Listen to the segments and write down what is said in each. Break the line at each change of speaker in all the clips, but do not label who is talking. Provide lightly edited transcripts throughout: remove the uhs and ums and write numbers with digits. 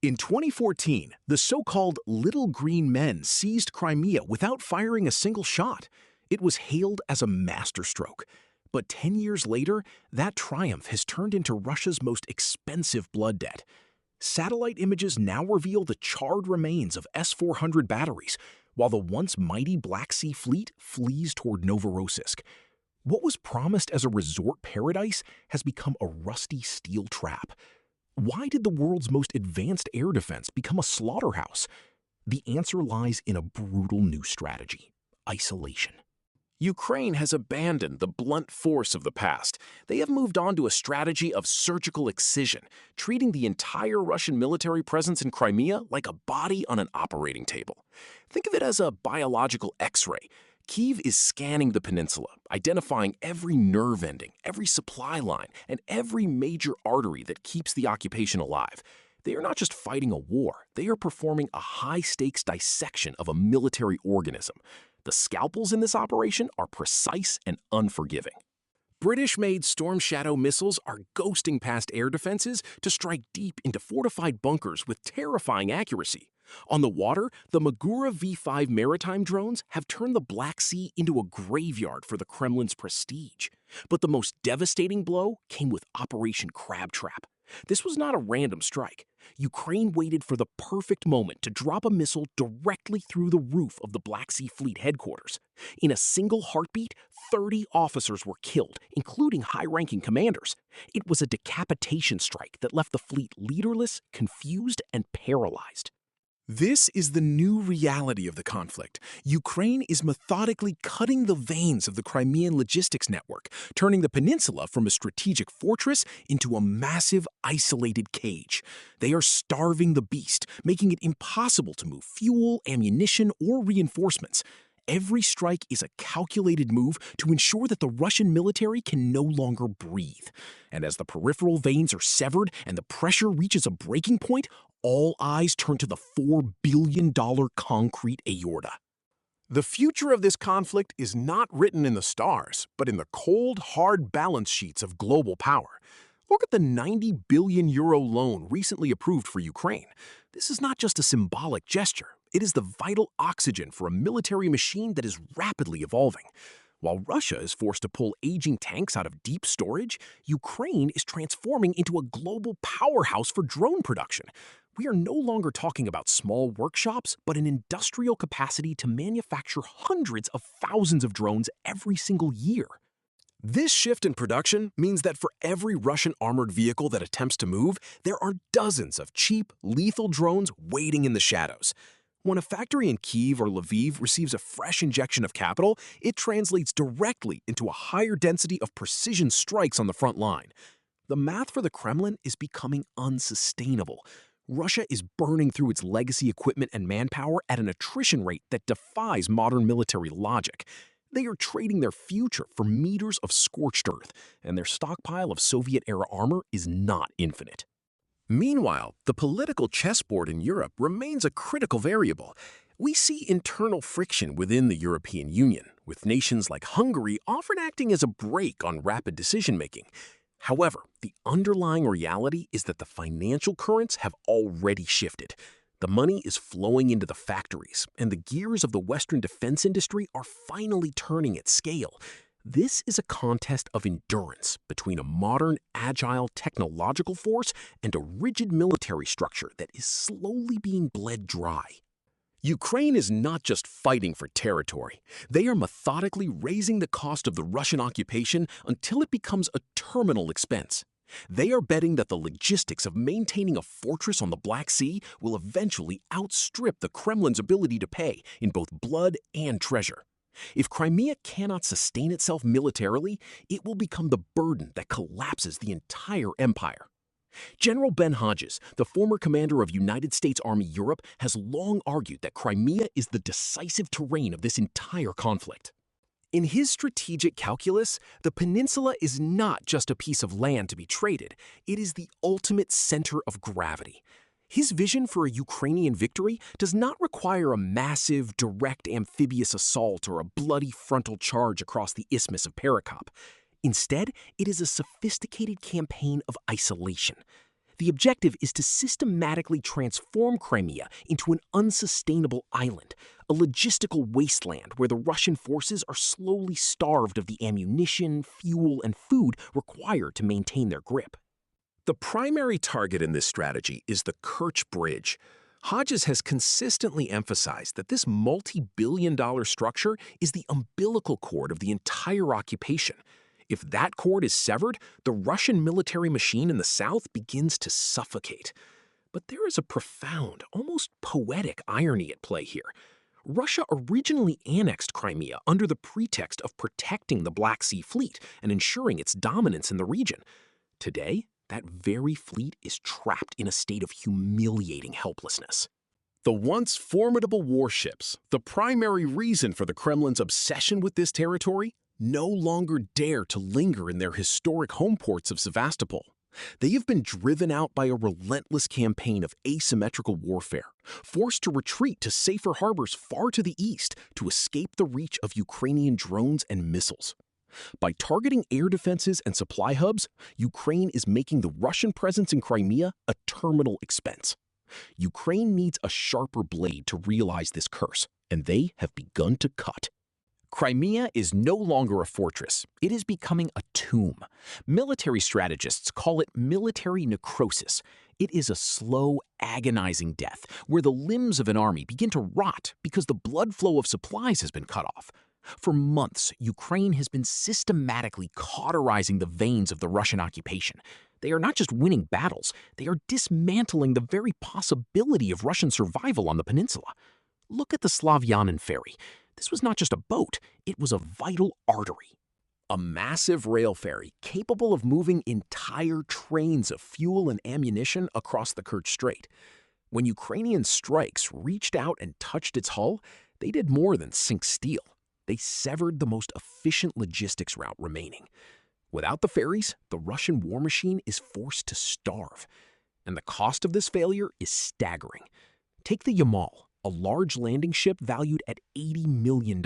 In 2014, the so-called Little Green Men seized Crimea without firing a single shot. It was hailed as a masterstroke. But 10 years later, that triumph has turned into Russia's most expensive blood debt. Satellite images now reveal the charred remains of S-400 batteries, while the once mighty Black Sea Fleet flees toward Novorossiysk. What was promised as a resort paradise has become a rusty steel trap. Why did the world's most advanced air defense become a slaughterhouse? The answer lies in a brutal new strategy: isolation. Ukraine has abandoned the blunt force of the past. They have moved on to a strategy of surgical excision, treating the entire Russian military presence in Crimea like a body on an operating table. Think of it as a biological X-ray. Kyiv is scanning the peninsula, identifying every nerve ending, every supply line, and every major artery that keeps the occupation alive. They are not just fighting a war, they are performing a high-stakes dissection of a military organism. The scalpels in this operation are precise and unforgiving. British-made Storm Shadow missiles are ghosting past air defenses to strike deep into fortified bunkers with terrifying accuracy. On the water, the Magura V-5 maritime drones have turned the Black Sea into a graveyard for the Kremlin's prestige. But the most devastating blow came with Operation Crabtrap. This was not a random strike. Ukraine waited for the perfect moment to drop a missile directly through the roof of the Black Sea Fleet headquarters. In a single heartbeat, 30 officers were killed, including high-ranking commanders. It was a decapitation strike that left the fleet leaderless, confused, and paralyzed. This is the new reality of the conflict. Ukraine is methodically cutting the veins of the Crimean logistics network, turning the peninsula from a strategic fortress into a massive, isolated cage. They are starving the beast, making it impossible to move fuel, ammunition, or reinforcements. Every strike is a calculated move to ensure that the Russian military can no longer breathe. And as the peripheral veins are severed and the pressure reaches a breaking point, all eyes turn to the $4 billion concrete aorta. The future of this conflict is not written in the stars, but in the cold, hard balance sheets of global power. Look at the €90 billion loan recently approved for Ukraine. This is not just a symbolic gesture. It is the vital oxygen for a military machine that is rapidly evolving. While Russia is forced to pull aging tanks out of deep storage, Ukraine is transforming into a global powerhouse for drone production. We are no longer talking about small workshops, but an industrial capacity to manufacture hundreds of thousands of drones every single year. This shift in production means that for every Russian armored vehicle that attempts to move, there are dozens of cheap, lethal drones waiting in the shadows. When a factory in Kyiv or Lviv receives a fresh injection of capital, it translates directly into a higher density of precision strikes on the front line. The math for the Kremlin is becoming unsustainable. Russia is burning through its legacy equipment and manpower at an attrition rate that defies modern military logic. They are trading their future for meters of scorched earth, and their stockpile of Soviet-era armor is not infinite. Meanwhile, the political chessboard in Europe remains a critical variable. We see internal friction within the European Union, with nations like Hungary often acting as a brake on rapid decision-making. However, the underlying reality is that the financial currents have already shifted. The money is flowing into the factories, and the gears of the Western defense industry are finally turning at scale. This is a contest of endurance between a modern, agile technological force and a rigid military structure that is slowly being bled dry. Ukraine is not just fighting for territory. They are methodically raising the cost of the Russian occupation until it becomes a terminal expense. They are betting that the logistics of maintaining a fortress on the Black Sea will eventually outstrip the Kremlin's ability to pay in both blood and treasure. If Crimea cannot sustain itself militarily, it will become the burden that collapses the entire empire. General Ben Hodges, the former commander of United States Army Europe, has long argued that Crimea is the decisive terrain of this entire conflict. In his strategic calculus, the peninsula is not just a piece of land to be traded, it is the ultimate center of gravity. His vision for a Ukrainian victory does not require a massive, direct amphibious assault or a bloody frontal charge across the Isthmus of Perekop. Instead, it is a sophisticated campaign of isolation. The objective is to systematically transform Crimea into an unsustainable island, a logistical wasteland where the Russian forces are slowly starved of the ammunition, fuel, and food required to maintain their grip. The primary target in this strategy is the Kerch Bridge. Hodges has consistently emphasized that this multi-billion-dollar structure is the umbilical cord of the entire occupation. If that cord is severed, the Russian military machine in the south begins to suffocate. But there is a profound, almost poetic irony at play here. Russia originally annexed Crimea under the pretext of protecting the Black Sea Fleet and ensuring its dominance in the region. Today, that very fleet is trapped in a state of humiliating helplessness. The once formidable warships, the primary reason for the Kremlin's obsession with this territory, no longer dare to linger in their historic home ports of Sevastopol. They have been driven out by a relentless campaign of asymmetrical warfare, forced to retreat to safer harbors far to the east to escape the reach of Ukrainian drones and missiles. By targeting air defenses and supply hubs, Ukraine is making the Russian presence in Crimea a terminal expense. Ukraine needs a sharper blade to realize this curse, and they have begun to cut. Crimea is no longer a fortress. It is becoming a tomb. Military strategists call it military necrosis. It is a slow, agonizing death where the limbs of an army begin to rot because the blood flow of supplies has been cut off. For months, Ukraine has been systematically cauterizing the veins of the Russian occupation. They are not just winning battles, they are dismantling the very possibility of Russian survival on the peninsula. Look at the Slavyanin ferry. This was not just a boat, it was a vital artery. A massive rail ferry capable of moving entire trains of fuel and ammunition across the Kerch Strait. When Ukrainian strikes reached out and touched its hull, they did more than sink steel. They severed the most efficient logistics route remaining. Without the ferries, the Russian war machine is forced to starve. And the cost of this failure is staggering. Take the Yamal, a large landing ship valued at $80 million.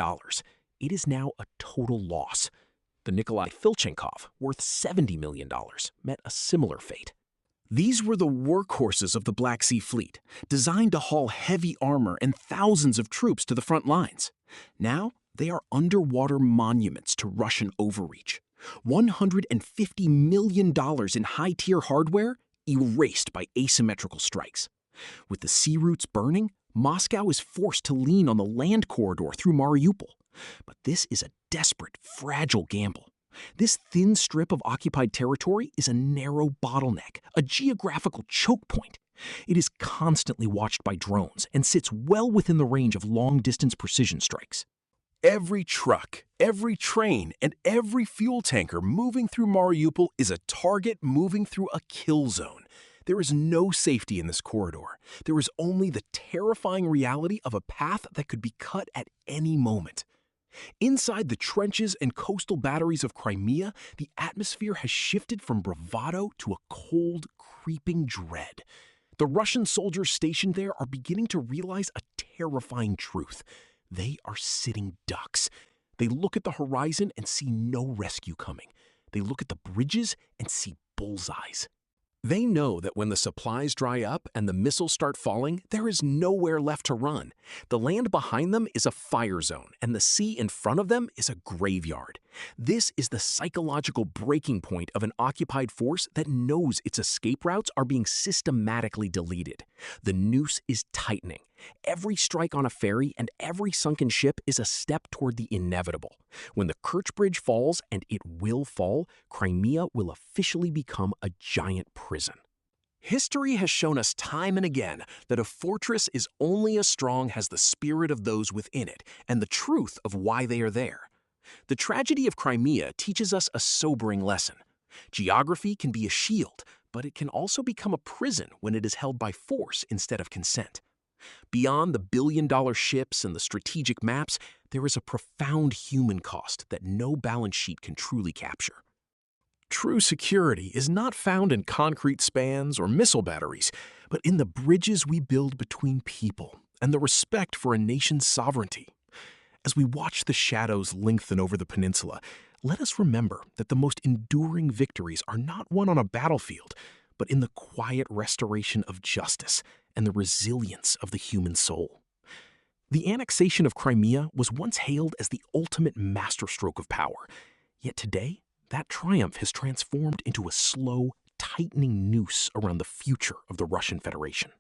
It is now a total loss. The Nikolai Filchenkov, worth $70 million, met a similar fate. These were the workhorses of the Black Sea Fleet, designed to haul heavy armor and thousands of troops to the front lines. Now, they are underwater monuments to Russian overreach. $150 million in high-tier hardware erased by asymmetrical strikes. With the sea routes burning, Moscow is forced to lean on the land corridor through Mariupol. But this is a desperate, fragile gamble. This thin strip of occupied territory is a narrow bottleneck, a geographical choke point. It is constantly watched by drones and sits well within the range of long-distance precision strikes. Every truck, every train, and every fuel tanker moving through Mariupol is a target moving through a kill zone. There is no safety in this corridor. There is only the terrifying reality of a path that could be cut at any moment. Inside the trenches and coastal batteries of Crimea, the atmosphere has shifted from bravado to a cold, creeping dread. The Russian soldiers stationed there are beginning to realize a terrifying truth. They are sitting ducks. They look at the horizon and see no rescue coming. They look at the bridges and see bullseyes. They know that when the supplies dry up and the missiles start falling, there is nowhere left to run. The land behind them is a fire zone, and the sea in front of them is a graveyard. This is the psychological breaking point of an occupied force that knows its escape routes are being systematically deleted. The noose is tightening. Every strike on a ferry and every sunken ship is a step toward the inevitable. When the Kerch Bridge falls, and it will fall, Crimea will officially become a giant prison. History has shown us time and again that a fortress is only as strong as the spirit of those within it and the truth of why they are there. The tragedy of Crimea teaches us a sobering lesson. Geography can be a shield, but it can also become a prison when it is held by force instead of consent. Beyond the billion-dollar ships and the strategic maps, there is a profound human cost that no balance sheet can truly capture. True security is not found in concrete spans or missile batteries, but in the bridges we build between people and the respect for a nation's sovereignty. As we watch the shadows lengthen over the peninsula, let us remember that the most enduring victories are not won on a battlefield, but in the quiet restoration of justice and the resilience of the human soul. The annexation of Crimea was once hailed as the ultimate masterstroke of power, yet today, that triumph has transformed into a slow, tightening noose around the future of the Russian Federation.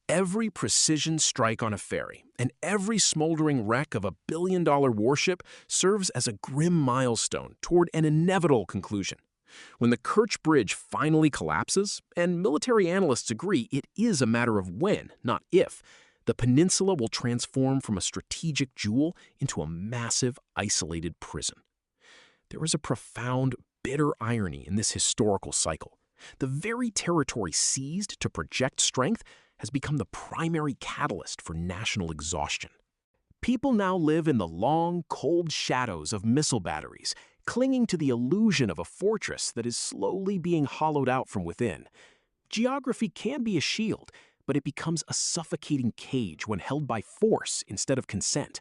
Every precision strike on a ferry and every smoldering wreck of a billion-dollar warship serves as a grim milestone toward an inevitable conclusion. When the Kerch Bridge finally collapses, and military analysts agree it is a matter of when, not if, the peninsula will transform from a strategic jewel into a massive, isolated prison. There is a profound, bitter irony in this historical cycle. The very territory seized to project strength has become the primary catalyst for national exhaustion. People now live in the long, cold shadows of missile batteries, clinging to the illusion of a fortress that is slowly being hollowed out from within. Geography can be a shield, but it becomes a suffocating cage when held by force instead of consent.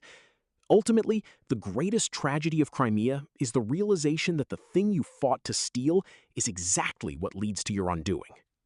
Ultimately, the greatest tragedy of Crimea is the realization that the thing you fought to steal is exactly what leads to your undoing.